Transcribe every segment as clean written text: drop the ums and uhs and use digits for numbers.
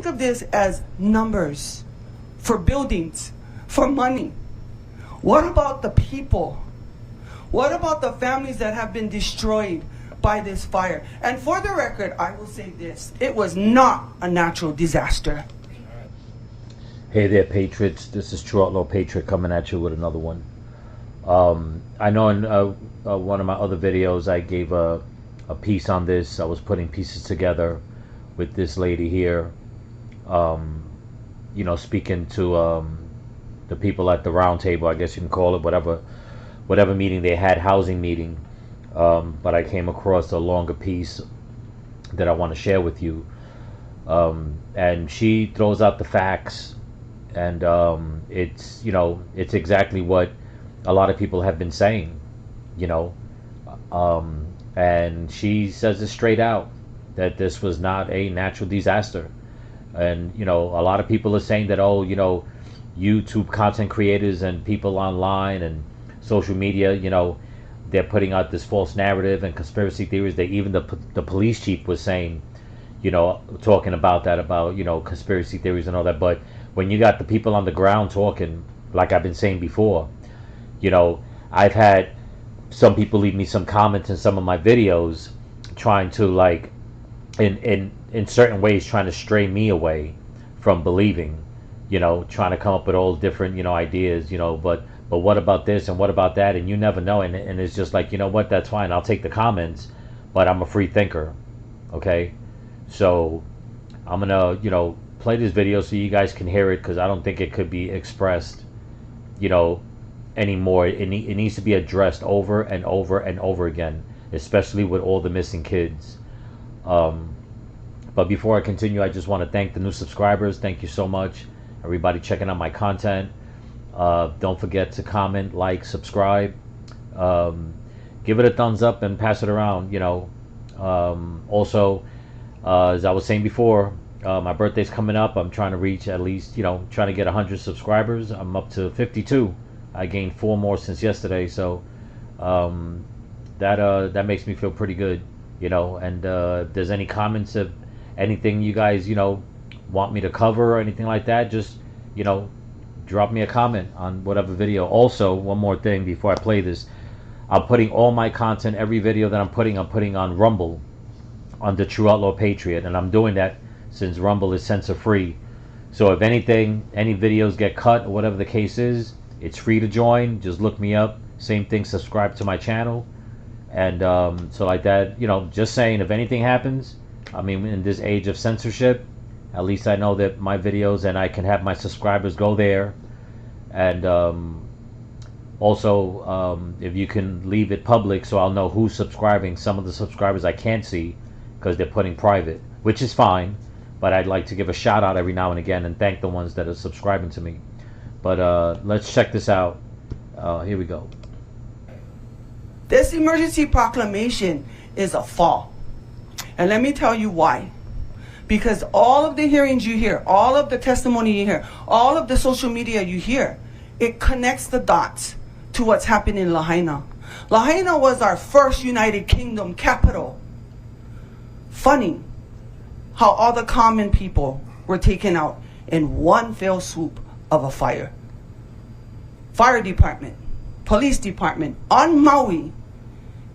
think of this as numbers for buildings, for money. What about the people? What about the families that have been destroyed by this fire? And for the record, I will say this. It was not a natural disaster. Hey there, Patriots. This is True Outlaw Patriot coming at you with another one. I know in one of my other videos I gave a piece on this. I was putting pieces together with this lady here, speaking to the people at the round table, I guess you can call it, whatever meeting they had, housing meeting. But I came across a longer piece that I want to share with you. And she throws out the facts, and it's exactly what a lot of people have been saying, and she says it straight out that this was not a natural disaster. And a lot of people are saying that, YouTube content creators and people online and social media, they're putting out this false narrative and conspiracy theories. That even the police chief was saying, talking about that, about conspiracy theories and all that. But when you got the people on the ground talking, like I've been saying before, I've had some people leave me some comments in some of my videos, trying to, like, in certain ways, trying to stray me away from believing, trying to come up with all different ideas, but what about this and what about that, and you never know. And it's just like, what, that's fine, I'll take the comments, but I'm a free thinker. Okay, so I'm gonna play this video so you guys can hear it, because I don't think it could be expressed anymore. It needs to be addressed over and over and over again, especially with all the missing kids. But before I continue, I just want to thank the new subscribers. Thank you so much, everybody checking out my content. Don't forget to comment, like, subscribe, give it a thumbs up, and pass it around. Also, as I was saying before, my birthday's coming up. I'm trying to reach at least, trying to get 100 subscribers. I'm up to 52. I gained 4 more since yesterday, so that makes me feel pretty good, And if there's any comments of anything you guys want me to cover or anything like that, just drop me a comment on whatever video. Also, one more thing before I play this, I'm putting all my content, every video that I'm putting on Rumble, on the True Outlaw Patriot, and I'm doing that since Rumble is censor free. So if any videos get cut or whatever the case is, it's free to join. Just look me up. Same thing, subscribe to my channel. And so like that, just saying, if anything happens, I mean, in this age of censorship, at least I know that my videos, and I can have my subscribers go there. And also, if you can leave it public so I'll know who's subscribing. Some of the subscribers I can't see because they're putting private, which is fine. But I'd like to give a shout out every now and again and thank the ones that are subscribing to me. But let's check this out. Here we go. This emergency proclamation is a fall. And let me tell you why. Because all of the hearings you hear, all of the testimony you hear, all of the social media you hear, it connects the dots to what's happening in Lahaina. Lahaina was our first United Kingdom capital. Funny how all the common people were taken out in one fell swoop of a fire. Fire department, police department on Maui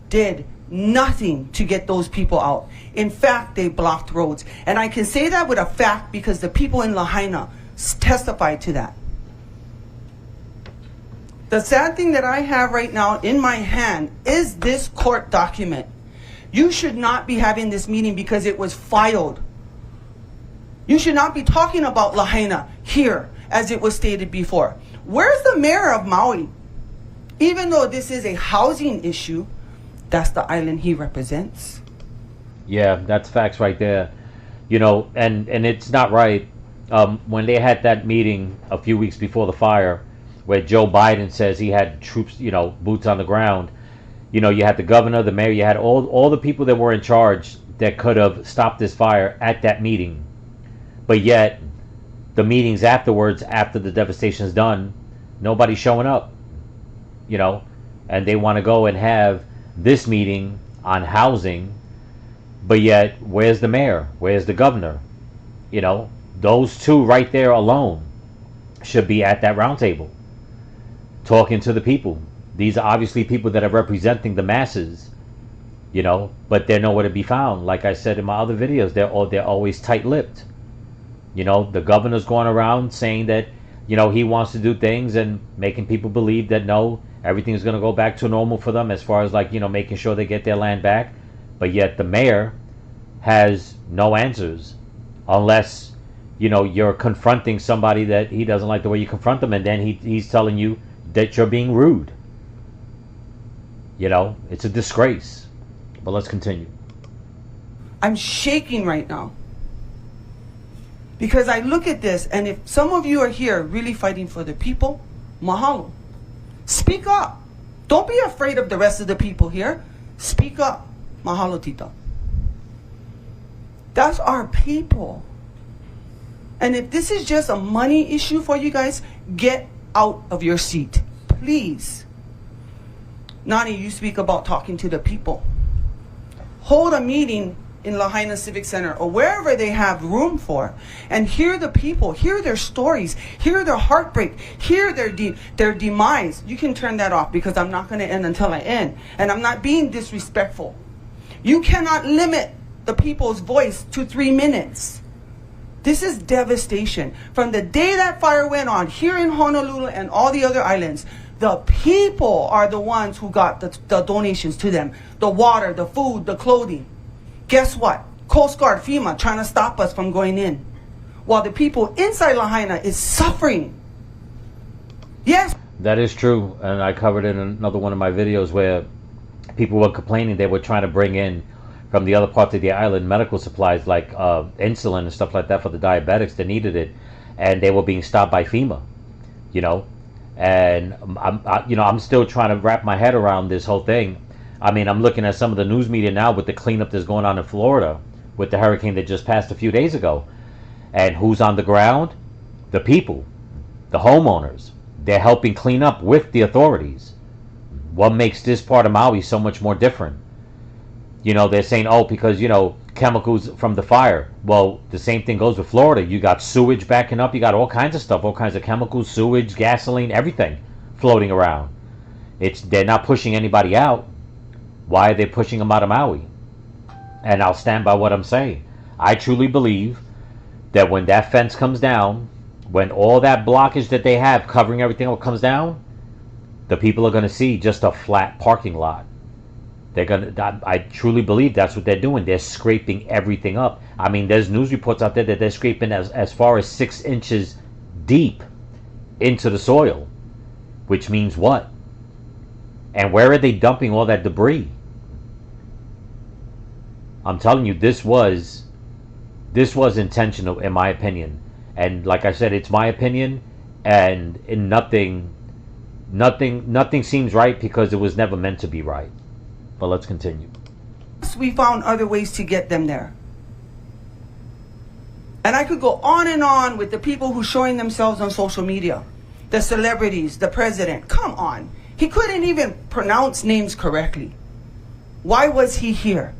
did nothing to get those people out. In fact, they blocked roads. And I can say that with a fact because the people in Lahaina testified to that. The sad thing that I have right now in my hand is this court document. You should not be having this meeting because it was filed. You should not be talking about Lahaina here as it was stated before. Where's the mayor of Maui? Even though this is a housing issue, that's the island he represents. Yeah, that's facts right there. And it's not right. When they had that meeting a few weeks before the fire, where Joe Biden says he had troops, boots on the ground, you had the governor, the mayor, you had all the people that were in charge that could have stopped this fire at that meeting. But yet, the meetings afterwards, after the devastation is done, nobody's showing up, and they want to go and have this meeting on housing, but yet where's the mayor, where's the governor? those two right there alone should be at that round table talking to the people. These are obviously people that are representing the masses, but they're nowhere to be found. Like I said in my other videos, they're always tight-lipped. The governor's going around saying that he wants to do things and making people believe that no, everything's going to go back to normal for them as far as making sure they get their land back. But yet the mayor has no answers unless you're confronting somebody that he doesn't like the way you confront them, and then he's telling you that you're being rude. It's a disgrace. But let's continue. I'm shaking right now. Because I look at this, and if some of you are here really fighting for the people, mahalo. Speak up. Don't be afraid of the rest of the people here. Speak up. Mahalo, Tita. That's our people. And if this is just a money issue for you guys, get out of your seat. Please. Nani, you speak about talking to the people. Hold a meeting in Lahaina Civic Center or wherever they have room for, and hear the people, hear their stories, hear their heartbreak, hear their demise. You can turn that off because I'm not going to end until I end, and I'm not being disrespectful. You cannot limit the people's voice to 3 minutes. This is devastation. From the day that fire went on here in Honolulu and all the other islands, the people are the ones who got the donations to them. The water, the food, the clothing. Guess what? Coast Guard, FEMA trying to stop us from going in. While the people inside Lahaina is suffering. Yes. That is true. And I covered in another one of my videos where people were complaining they were trying to bring in from the other parts of the island medical supplies like insulin and stuff like that for the diabetics that needed it. And they were being stopped by FEMA, And I'm still trying to wrap my head around this whole thing. I mean, I'm looking at some of the news media now with the cleanup that's going on in Florida with the hurricane that just passed a few days ago. And who's on the ground? The people, the homeowners. They're helping clean up with the authorities. What makes this part of Maui so much more different? They're saying, because, chemicals from the fire. Well, the same thing goes with Florida. You got sewage backing up. You got all kinds of stuff, all kinds of chemicals, sewage, gasoline, everything floating around. They're not pushing anybody out. Why are they pushing them out of Maui? And I'll stand by what I'm saying. I truly believe that when that fence comes down, when all that blockage that they have covering everything else comes down, the people are going to see just a flat parking lot. I truly believe that's what they're doing. They're scraping everything up. I mean, there's news reports out there that they're scraping as far as 6 inches deep into the soil. Which means what? And where are they dumping all that debris? I'm telling you, this was intentional, in my opinion. And like I said, it's my opinion, and nothing seems right because it was never meant to be right. But let's continue. We found other ways to get them there. And I could go on and on with the people who showing themselves on social media. The celebrities, the president. Come on. He couldn't even pronounce names correctly. Why was he here?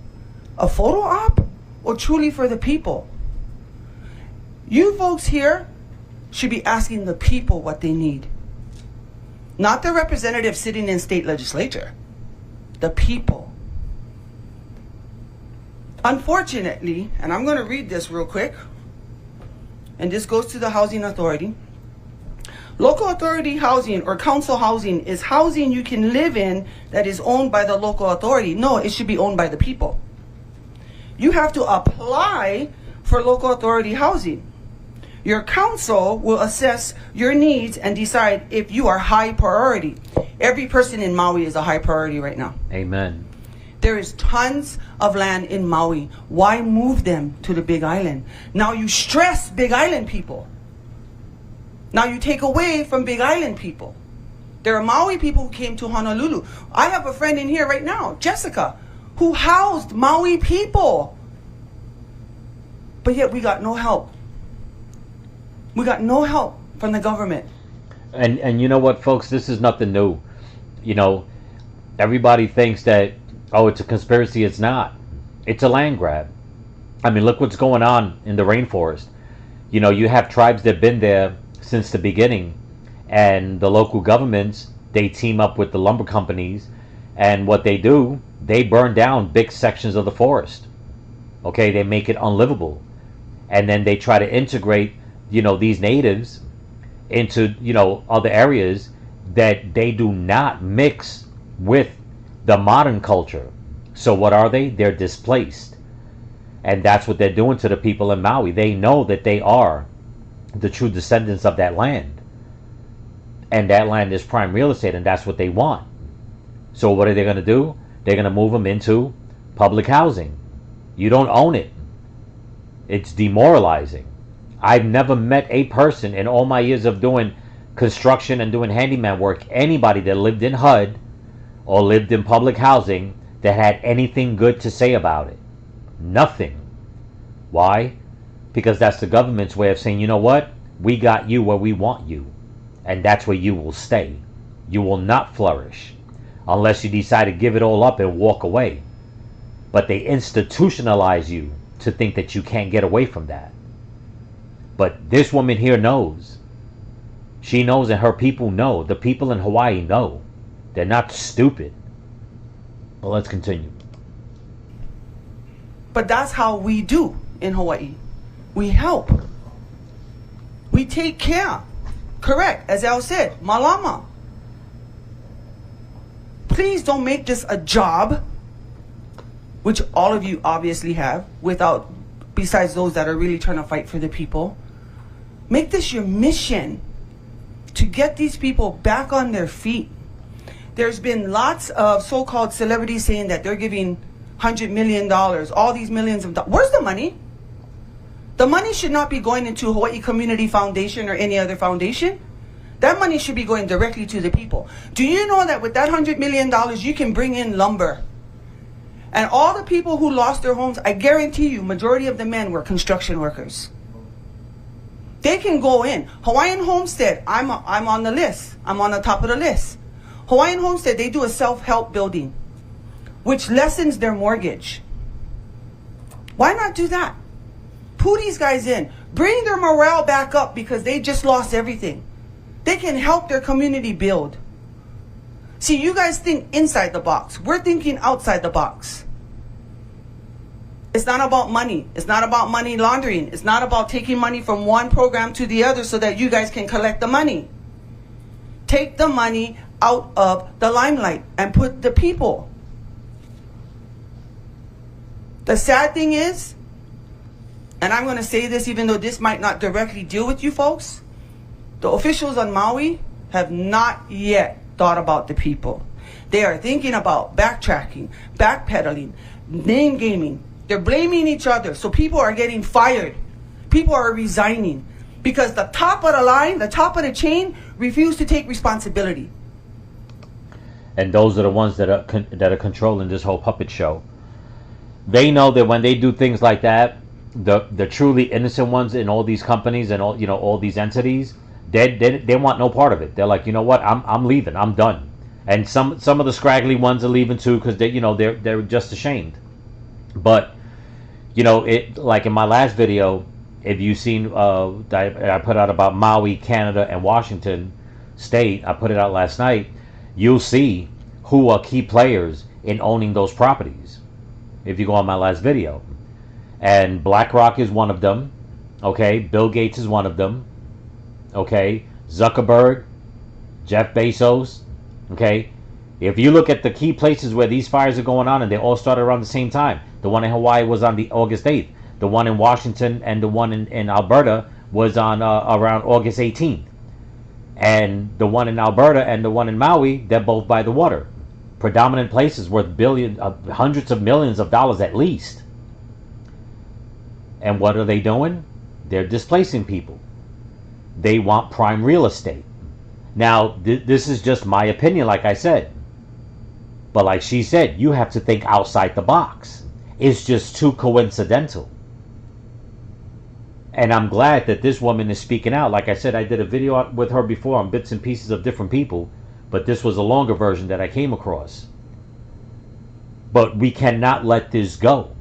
A photo op? Or truly for the people? You folks here should be asking the people what they need. Not the representatives sitting in state legislature. The people. Unfortunately, and I'm going to read this real quick, and this goes to the housing authority. Local authority housing or council housing is housing you can live in that is owned by the local authority. No, it should be owned by the people. You have to apply for local authority housing. Your council will assess your needs and decide if you are high priority. Every person in Maui is a high priority right now. Amen. There is tons of land in Maui. Why move them to the Big Island? Now you stress Big Island people. Now you take away from Big Island people. There are Maui people who came to Honolulu. I have a friend in here right now, Jessica, who housed Maui people. But yet we got no help. We got no help from the government. And you know what, folks? This is nothing new. Everybody thinks that, it's a conspiracy. It's not. It's a land grab. I mean, look what's going on in the rainforest. You know, you have tribes that have been there since the beginning, and the local governments, they team up with the lumber companies, and what they do, they burn down big sections of the forest. Okay, they make it unlivable, and then they try to integrate, you know, these natives into, you know, other areas that they do not mix with the modern culture. So what are they? They're displaced. And that's what they're doing to the people in Maui. They know that they are the true descendants of that land. And that land is prime real estate, and that's what they want. So what are they going to do? They're going to move them into public housing. You don't own it. It's demoralizing. I've never met a person in all my years of doing construction and doing handyman work, anybody that lived in HUD or lived in public housing, that had anything good to say about it. Nothing. Why? Because that's the government's way of saying, you know what? We got you where we want you. And that's where you will stay. You will not flourish unless you decide to give it all up and walk away. But they institutionalize you to think that you can't get away from that. But this woman here knows. She knows, and her people know. The people in Hawaii know. They're not stupid. Well, let's continue. But that's how we do in Hawaii. We help. We take care. Correct. As Al said, malama. Please don't make this a job, which all of you obviously have, besides those that are really trying to fight for the people. Make this your mission to get these people back on their feet. There's been lots of so-called celebrities saying that they're giving $100 million, all these millions of dollars. Where's the money? The money should not be going into Hawaii Community Foundation or any other foundation. That money should be going directly to the people. Do you know that with that $100 million, you can bring in lumber? And all the people who lost their homes, I guarantee you, majority of the men were construction workers. They can go in. Hawaiian Homestead, I'm on the list. I'm on the top of the list. Hawaiian Homestead, they do a self-help building, which lessens their mortgage. Why not do that? Pull these guys in. Bring their morale back up because they just lost everything. They can help their community build. See, you guys think inside the box. We're thinking outside the box. It's not about money. It's not about money laundering. It's not about taking money from one program to the other so that you guys can collect the money. Take the money out of the limelight and put the people. The sad thing is, and I'm going to say this even though this might not directly deal with you folks, the officials on Maui have not yet thought about the people. They are thinking about backtracking, backpedaling, name gaming. They're blaming each other. So people are getting fired. People are resigning because the top of the line, the top of the chain, refuse to take responsibility. And those are the ones that are controlling this whole puppet show. They know that when they do things like that, the truly innocent ones in all these companies and all these entities, they want no part of it. They're like, you know what, I'm leaving, I'm done. And some of the scraggly ones are leaving too because they're just ashamed. But it, like in my last video, if you've seen I put out about Maui, Canada, and Washington State, I put it out last night. You'll see who are key players in owning those properties if you go on my last video. And BlackRock is one of them. Okay, Bill Gates is one of them. Okay, Zuckerberg, Jeff Bezos. Okay, if you look at the key places where these fires are going on, and they all started around the same time. The one in Hawaii was on the August 8th. The one in Washington and the one in Alberta was on around August 18th. And the one in Alberta and the one in Maui, they're both by the water. Predominant places worth hundreds of millions of dollars at least. And what are they doing? They're displacing people. They want prime real estate. Now, this is just my opinion, like I said. But like she said, you have to think outside the box. It's just too coincidental. And I'm glad that this woman is speaking out. Like I said, I did a video with her before on bits and pieces of different people. But this was a longer version that I came across. But we cannot let this go.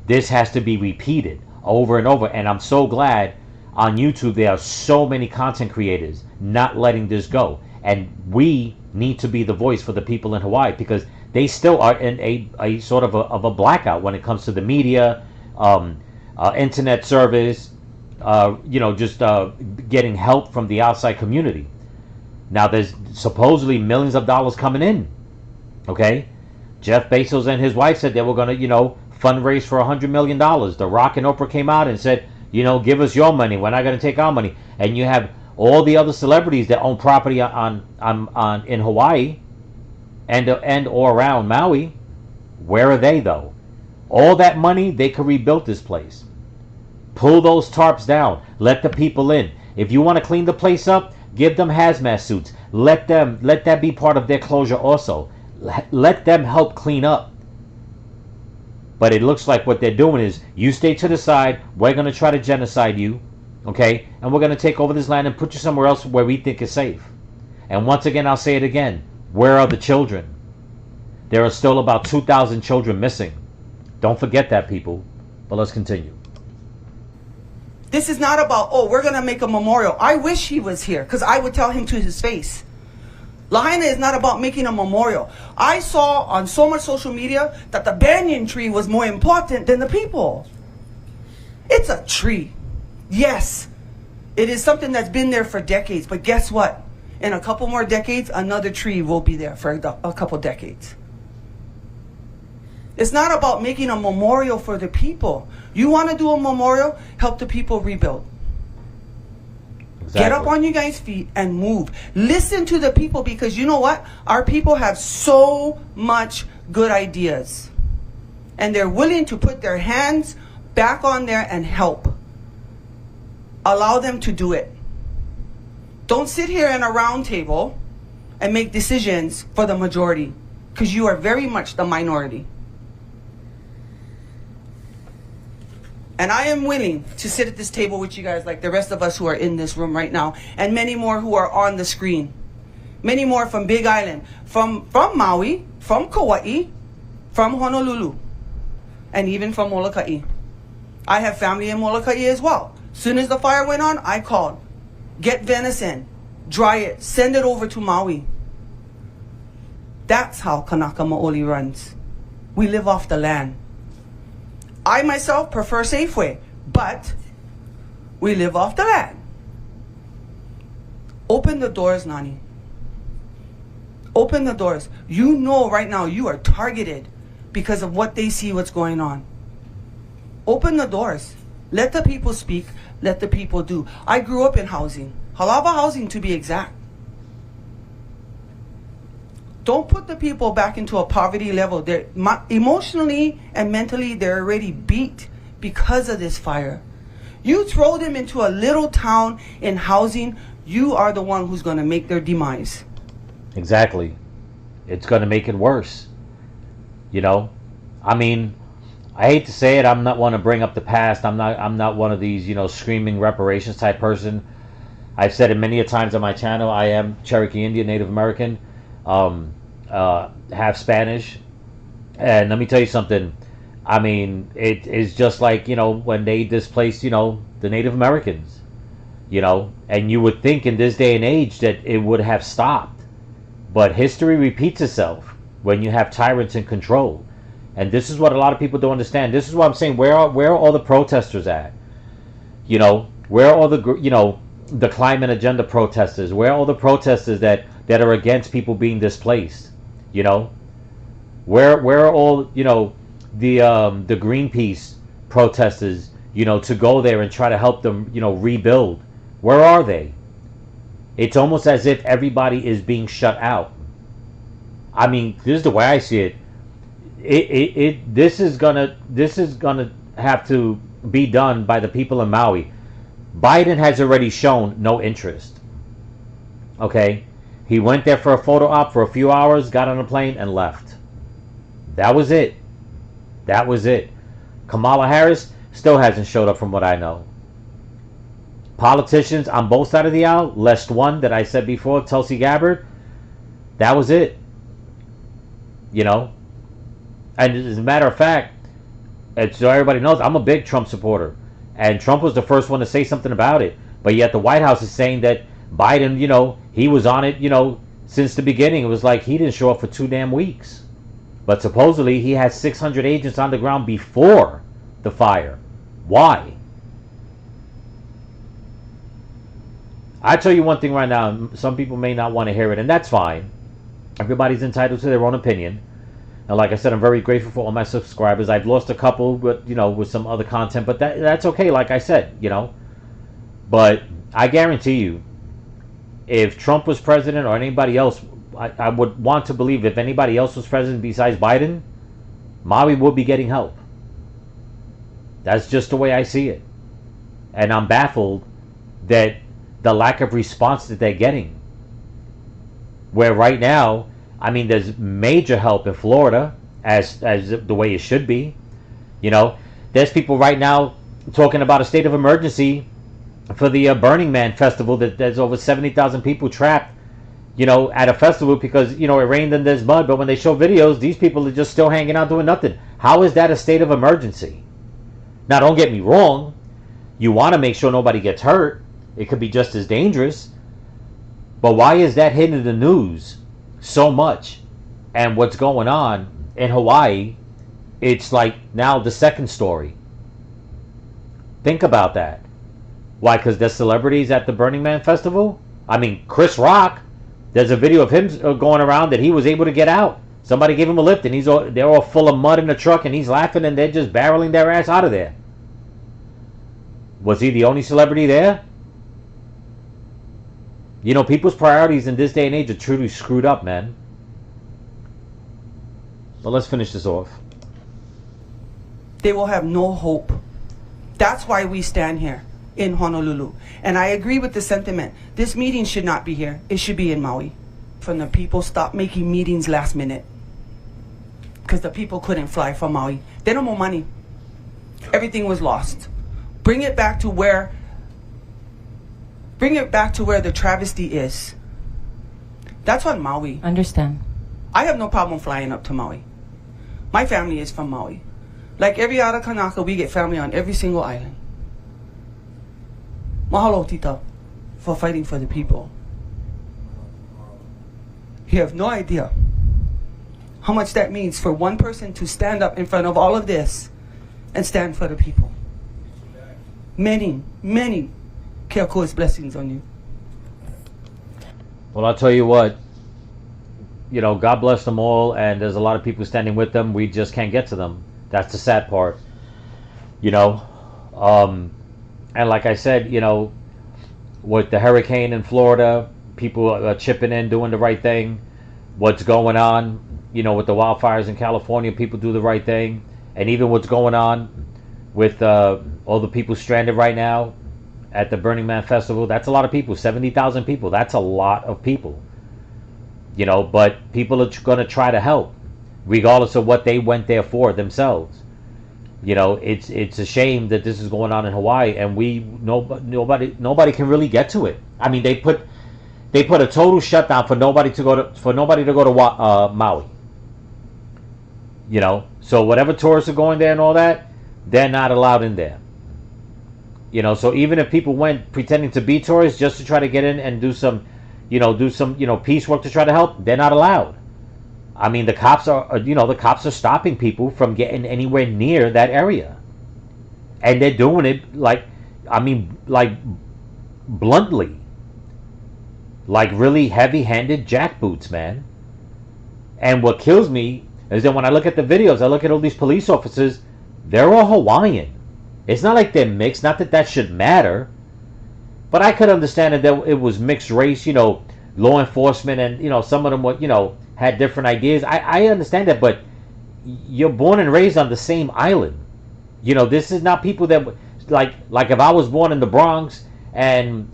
This has to be repeated over and over. And I'm so glad on YouTube, there are so many content creators not letting this go. And we need to be the voice for the people in Hawaii, because they still are in a sort of a blackout when it comes to the media, internet service, just getting help from the outside community. Now, there's supposedly millions of dollars coming in. Okay? Jeff Bezos and his wife said they were going to, fundraise for $100 million. The Rock and Oprah came out and said, give us your money. We're not going to take our money. And you have all the other celebrities that own property in Hawaii and or around Maui. Where are they, though? All that money, they could rebuild this place. Pull those tarps down. Let the people in. If you want to clean the place up, give them hazmat suits. Let that be part of their closure also. Let them help clean up. But it looks like what they're doing is, you stay to the side, we're going to try to genocide you, okay? And we're going to take over this land and put you somewhere else where we think is safe. And once again, I'll say it again. Where are the children? There are still about 2,000 children missing. Don't forget that, people. But let's continue. This is not about, we're going to make a memorial. I wish he was here, because I would tell him to his face. Lahaina is not about making a memorial. I saw on so much social media that the banyan tree was more important than the people. It's a tree. Yes, it is something that's been there for decades. But guess what? In a couple more decades, another tree will be there for a couple decades. It's not about making a memorial for the people. You want to do a memorial? Help the people rebuild. Exactly. Get up on you guys' feet and move. Listen to the people, because you know what? Our people have so much good ideas. And they're willing to put their hands back on there and help. Allow them to do it. Don't sit here in a round table and make decisions for the majority, because you are very much the minority. And I am willing to sit at this table with you guys, like the rest of us who are in this room right now, and many more who are on the screen. Many more from Big Island, from Maui, from Kauai, from Honolulu, and even from Molokai. I have family in Molokai as well. Soon as the fire went on, I called. Get venison, dry it, send it over to Maui. That's how Kanaka Maoli runs. We live off the land. I myself prefer Safeway, but we live off the land. Open the doors, Nani. Open the doors. You know right now you are targeted because of what they see what's going on. Open the doors. Let the people speak. Let the people do. I grew up in housing. Halava housing, to be exact. Don't put the people back into a poverty level. They're emotionally and mentally, they're already beat because of this fire. You throw them into a little town in housing, you are the one who's going to make their demise. Exactly. It's going to make it worse. I mean, I hate to say it, I'm not one to bring up the past. I'm not one of these, screaming reparations type person. I've said it many a times on my channel. I am Cherokee Indian, Native American. Half Spanish, and let me tell you something. I mean, it is just like when they displaced the Native Americans, and you would think in this day and age that it would have stopped, but history repeats itself when you have tyrants in control, and this is what a lot of people don't understand. This is what I'm saying. Where are all the protesters at? Where are all the climate agenda protesters? Where are all the protesters that are against people being displaced? Where are all the Greenpeace protesters to go there and try to help them rebuild? Where are they? It's almost as if everybody is being shut out. I mean, this is the way I see it. This is gonna have to be done by the people in Maui. Biden has already shown no interest. Okay? He went there for a photo op for a few hours, got on a plane, and left. That was it. That was it. Kamala Harris still hasn't showed up from what I know. Politicians on both sides of the aisle, lest one that I said before, Tulsi Gabbard, that was it. And as a matter of fact, so everybody knows, I'm a big Trump supporter. And Trump was the first one to say something about it. But yet the White House is saying that Biden, he was on it, since the beginning. It was like he didn't show up for 2 damn weeks. But supposedly he had 600 agents on the ground before the fire. Why? I tell you one thing right now, some people may not want to hear it, and that's fine. Everybody's entitled to their own opinion. And like I said, I'm very grateful for all my subscribers. I've lost a couple, but with some other content, but that's okay. Like I said, But I guarantee you, if Trump was president or anybody else, I would want to believe if anybody else was president besides Biden, Maui would be getting help. That's just the way I see it. And I'm baffled that the lack of response that they're getting. Where right now, there's major help in Florida, as the way it should be. There's people right now talking about a state of emergency for the Burning Man festival. That there's over 70,000 people trapped, at a festival because it rained and there's mud. But when they show videos, these people are just still hanging out doing nothing. How is that a state of emergency? Now, don't get me wrong. You want to make sure nobody gets hurt. It could be just as dangerous. But why is that hitting the news so much? And what's going on in Hawaii, it's like now the second story. Think about that. Why? Because there's celebrities at the Burning Man festival? Chris Rock, there's a video of him going around that he was able to get out. Somebody gave him a lift and they're all full of mud in the truck and he's laughing and they're just barreling their ass out of there. Was he the only celebrity there? People's priorities in this day and age are truly screwed up, man. But let's finish this off. They will have no hope. That's why we stand here in Honolulu. And I agree with the sentiment. This meeting should not be here. It should be in Maui. From the people, stop making meetings last minute. Because the people couldn't fly from Maui. They don't have money. Everything was lost. Bring it back to where the travesty is. That's on Maui. Understand. I have no problem flying up to Maui. My family is from Maui. Like every other Kanaka, we get family on every single island. Mahalo, Tita, for fighting for the people. You have no idea how much that means for one person to stand up in front of all of this and stand for the people. Many, many Keakua's blessings on you. Well, I'll tell you what. God bless them all, and there's a lot of people standing with them. We just can't get to them. That's the sad part. And like I said, with the hurricane in Florida, people are chipping in, doing the right thing. What's going on, with the wildfires in California, people do the right thing. And even what's going on with all the people stranded right now at the Burning Man Festival, that's a lot of people. 70,000 people. That's a lot of people. But people are going to try to help, regardless of what they went there for themselves. It's a shame that this is going on in Hawaii, and nobody can really get to it. They put a total shutdown for nobody to go to Maui. So whatever tourists are going there and all that, they're not allowed in there. So even if people went pretending to be tourists just to try to get in and do some peace work to try to help, they're not allowed. The cops are stopping people from getting anywhere near that area. And they're doing it like bluntly. Like really heavy-handed jackboots, man. And what kills me is that when I look at the videos, I look at all these police officers, they're all Hawaiian. It's not like they're mixed, not that should matter. But I could understand that it was mixed race, law enforcement, and, some of them were, had different ideas. I understand that, but you're born and raised on the same island. This is not people that, like if I was born in the Bronx and,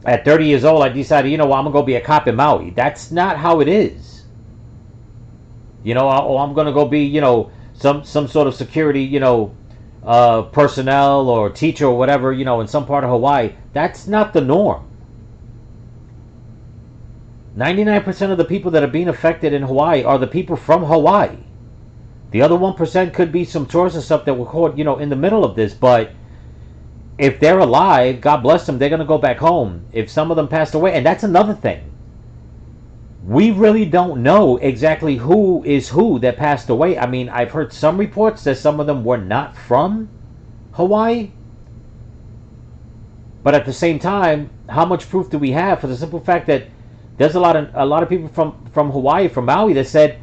at 30 years old, I decided, I'm going to go be a cop in Maui. That's not how it is. Or I'm going to go be, some sort of security, personnel or teacher or whatever, in some part of Hawaii. That's not the norm. 99% of the people that are being affected in Hawaii are the people from Hawaii. The other 1% could be some tourists and stuff that were caught, in the middle of this. But if they're alive, God bless them, they're going to go back home. If some of them passed away, and that's another thing. We really don't know exactly who is who that passed away. I mean, I've heard some reports that some of them were not from Hawaii. But at the same time, how much proof do we have for the simple fact that there's a lot of people from Hawaii, from Maui, that said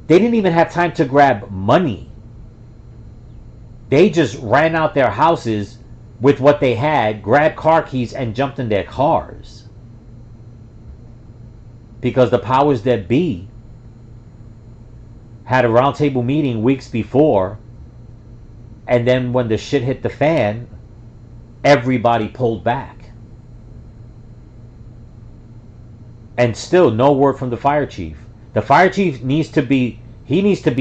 they didn't even have time to grab money. They just ran out their houses with what they had, grabbed car keys, and jumped in their cars. Because the powers that be had a roundtable meeting weeks before, and then when the shit hit the fan, everybody pulled back. And still no word from the fire chief. The fire chief needs to be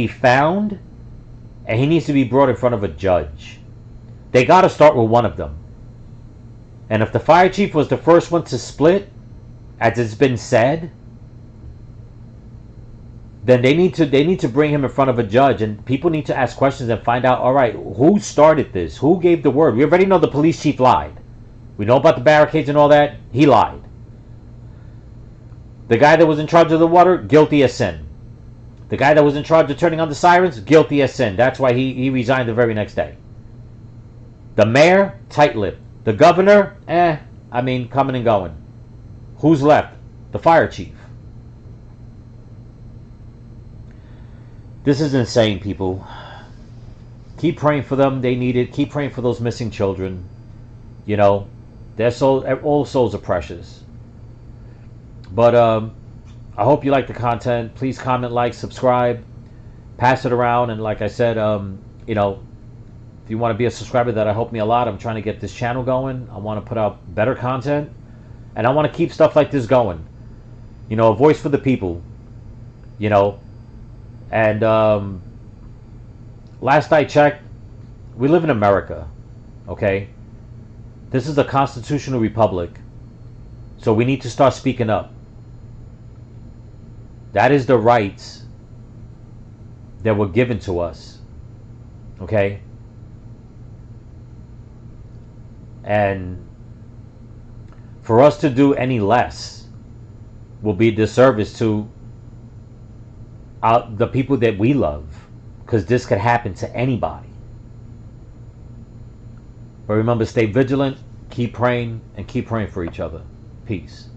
found, and he needs to be brought in front of a judge. They got to start with one of them. And if the fire chief was the first one to split, as it's been said, then they need to bring him in front of a judge, and people need to ask questions and find out, all right, who started this? Who gave the word? We already know the police chief lied. We know about the barricades and all that. He lied. The guy that was in charge of the water, guilty as sin. The guy that was in charge of turning on the sirens, guilty as sin. That's why he resigned the very next day. The mayor, tight-lipped. The governor, coming and going. Who's left? The fire chief. This is insane, people. Keep praying for them. They need it. Keep praying for those missing children. You know, all souls are precious. But I hope you like the content. Please comment, like, subscribe, pass it around. And like I said, if you want to be a subscriber, that'll help me a lot. I'm trying to get this channel going. I want to put out better content. And I want to keep stuff like this going. You know, a voice for the people. You know. And last I checked, we live in America. Okay? This is a constitutional republic. So we need to start speaking up. That is the rights that were given to us. Okay? And for us to do any less will be a disservice to the people that we love. Because this could happen to anybody. But remember, stay vigilant, keep praying, and keep praying for each other. Peace.